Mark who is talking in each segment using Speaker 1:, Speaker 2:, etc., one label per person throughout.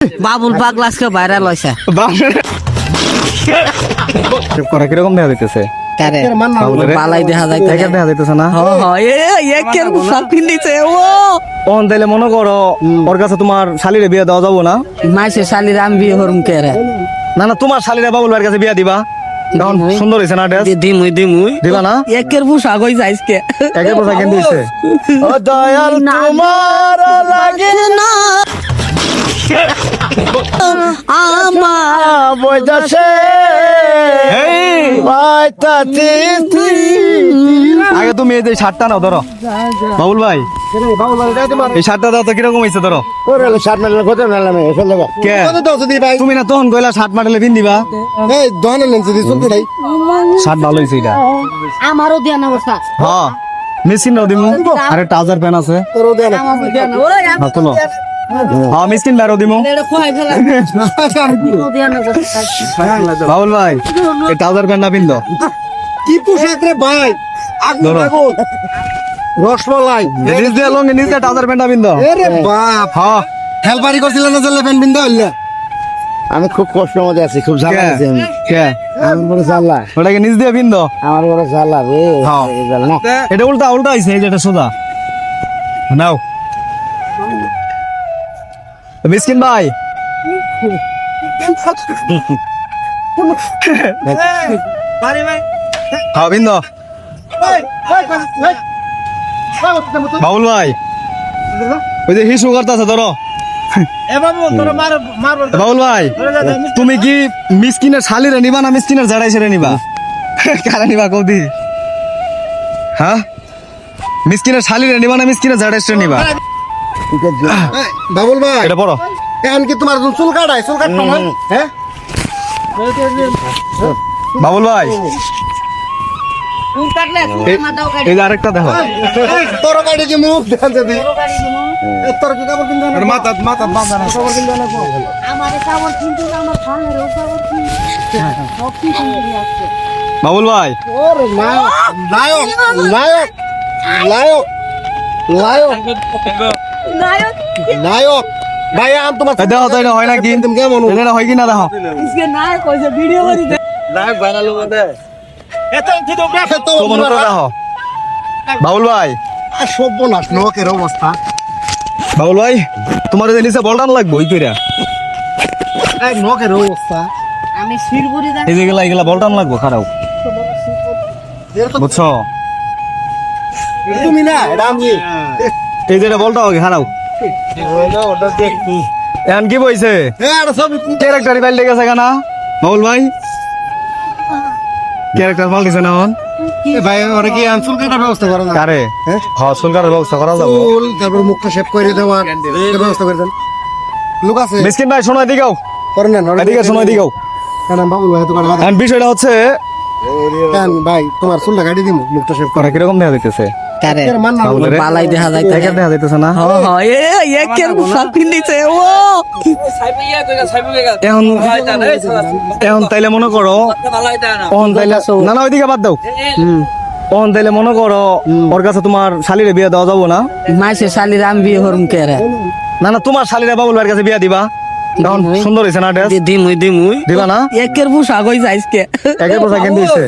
Speaker 1: বাবুল পাগলা আজকে ভাইরাল হইছে।
Speaker 2: করা কিরকম দেখা যাইতেছে?
Speaker 1: কারে বালাই দেখা যাইতেছে।
Speaker 2: দেখা যাইতেছে না?
Speaker 1: একের পোশাক পিন্দিছে ও।
Speaker 2: অন তাইলে মনে করো ওর কাছে তোমার শালিরে বিয়ে দেওয়া যাবো না?
Speaker 1: মাইসে শালির আমি বিয়ে হরুম কে রে?
Speaker 2: না না, তোমার শালিরে বাবুল ভাইয়ের কাছে বিয়া দিবা। তখন সুন্দর হয়েছে না ড্রেস?
Speaker 1: দিমুই
Speaker 2: দিবা না?
Speaker 1: একের পোশাক হই যাইছে।
Speaker 2: একের পোশাক কেন দিছে? ও দয়াল তোমার লাগে
Speaker 1: না আমার
Speaker 2: বইতাছে আগে তুমি এই যে শার্টটা নাও, ধরো বাবুল ভাই, এই শার্টটা দাও তো কিরকম হয়েছে? ধরো কে? তুমি না তখন কইলা শার্ট মাডেলে পিন্দিবা। শার্ট ভালো হয়েছে এটা।
Speaker 1: আমারও দেয়া না বসা।
Speaker 2: হ্যাঁ মিসকিন নাও দিমু। আরে ট্রাউজার প্যান্ট আছে, হ্যাঁ তুলো। হ্যাঁ মিসকিন বাইরও দিমু। বাবুল ভাই এই ট্রাউজার প্যান্ট না পিন্দ।
Speaker 3: কি পোশাক রে ভাই?
Speaker 2: ধরো
Speaker 3: রসমালাই
Speaker 2: নিজ দিয়ে লঙ্গি নিজ দিয়ে ট্রাউজার প্যান্ট না পিন্দ।
Speaker 3: এরে বাপ,
Speaker 2: হ্যাঁ
Speaker 3: হেলপারি করছিল না জেলে প্যান্ট বিন্দা হইলে। আমি খুব কষ্টের মধ্যে আছি, খুব জ্বালা আছি আমি।
Speaker 2: কে
Speaker 3: আমার বড় জ্বালা,
Speaker 2: ওটাকে নিজ দিয়ে পিন্দ।
Speaker 3: আমার বড় জ্বালা রে।
Speaker 2: হ্যাঁ।
Speaker 3: এই জ্বালা না।
Speaker 2: এটা উল্টা উল্টা হয়েছে, এই যে এটা সোজা নাও। মিসকিন ভাই হ্যাঁ বিন্দ। বাবুল ভাই ওই যে হিসু করতেছে, ধরো বাবুল ভাই তুমি কি মিসকিনের শালিরে নিবা না মিসকিনের জাড়াই ছেড়ে নিবা? কারা নিবা কৌদি? হ্যাঁ মিসকিনের শালিরে নিবা না মিসকিনের জাড়াই ছেড়ে নিবা?
Speaker 3: বাবুল ভাই
Speaker 2: এটা পড়ো।
Speaker 3: এখন কি তোমার চুল কাটায়? চুল কাটতো না? হ্যাঁ
Speaker 2: বাবুল ভাই এই যে আরেকটা দেখো।
Speaker 3: তোর গাড়ি কি মুখ দেখান যদি তোর কি কাপড় কিনতে না? মাথা মাথা বাঁধা না, কাপড় কিনতে না।
Speaker 2: বাবুল ভাই
Speaker 3: ওরে নায়ক নায়ক নায়ক নায়ক নায়ক ভাই আম তোমার
Speaker 2: এই দেখো তো এটা হয় নাকি?
Speaker 3: তুমি কেমন?
Speaker 2: এটা হয় কি না দেখো। তো মনে করে দেখো বাবুল ভাই।
Speaker 3: সর্বনাশ নকের অবস্থা।
Speaker 2: বাবুল ভাই তোমার যে নিচে বলটান লাগবে ওই কইরা,
Speaker 3: নকের অবস্থা।
Speaker 1: আমি শিরপুরি
Speaker 2: এই যে এগুলা বলটান লাগবো খারাপ, বুঝছো?
Speaker 3: তুমি না এটা আমি
Speaker 2: এই যে এটা বলটা হবে খারাপ। এখন কি বইছে? ক্যারেক্টারই পাল্টে গেছে কেনা বাবুল ভাই? ক্যারেক্টার পাল্টেছে না এখন?
Speaker 3: ভাই ওরা কি চুল কাটার ব্যবস্থা করে না?
Speaker 2: কারে? হ্যাঁ চুল কাটার ব্যবস্থা করা যাবে।
Speaker 3: চুল তারপর মুখটা শেভ করে দেওয়ার ব্যবস্থা করে দেন। লোক আছে
Speaker 2: মিসকিন ভাই শোনো এদিকেও,
Speaker 3: করেন না?
Speaker 2: এদিকে শোনো এদিকেও।
Speaker 3: কেন বাবুল ভাই তো কাটা
Speaker 2: এখন বিষয়টা হচ্ছে
Speaker 3: কেন ভাই তোমার চুলটা কাটি দিব, মুখটা শেভ করে।
Speaker 2: করা কিরকম দেখা যাইতেছে?
Speaker 1: কারে
Speaker 3: মান্না
Speaker 1: বালাই দেখা যাইতেছে।
Speaker 2: একের দেখা যাইতেছে না?
Speaker 1: একের পোশাক পিন্দিছে ও।
Speaker 2: এখন এখন তাইলে মনে করো অন তাইলে না না ওইদিকে বাদ দাও। অন তাইলে মনে করো ওর কাছে তোমার শালিরে বিয়ে দেওয়া যাবো না?
Speaker 1: মাইসে শালির আমি বিয়ে হরুম কে রে?
Speaker 2: না না, তোমার শালিরে বাবুল ভাইয়ের কাছে বিয়া দিবা। তখন সুন্দর হয়েছে না ড্রেস?
Speaker 1: দিমুই
Speaker 2: দিবা না?
Speaker 1: একের পোশাক হই যাইছে।
Speaker 2: একের পোশাক কেন দিছে?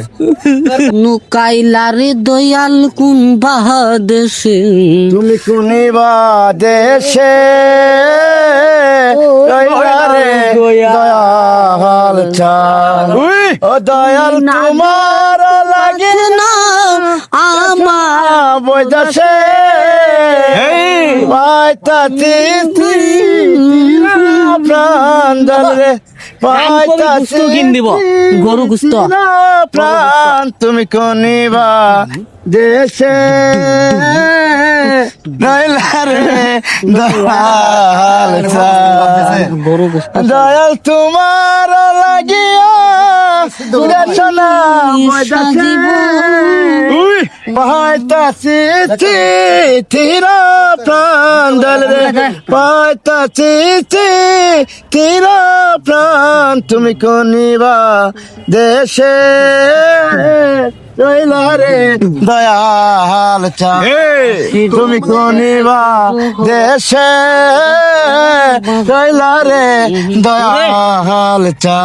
Speaker 1: নুকাইলারে দয়াল কোন বাহাদেশে
Speaker 2: তুমি কোনিবা দেশে দয়াল চাঁদ ও দয়াল তোমার লাগে
Speaker 1: না আমার
Speaker 2: বইতাছে পাইতাছি প্রাণ দলে পাইতাছি
Speaker 1: কিন দিব গরু গুস্ত
Speaker 2: প্রাণ তুমি কোনিবা দেশে দয়াল
Speaker 1: গরু গুস্ত
Speaker 2: দয়াল তোমার লাগিয়া দেশনা পাইতাছি চিঠিরা প্রাণ দলে পাইতাছি চিঠিরা প্রাণ তুমি কোনিবা দেশে
Speaker 3: রইলা রে দয়াল চা তুমি কোনিবা দেশে রইলা রে দয়াল চা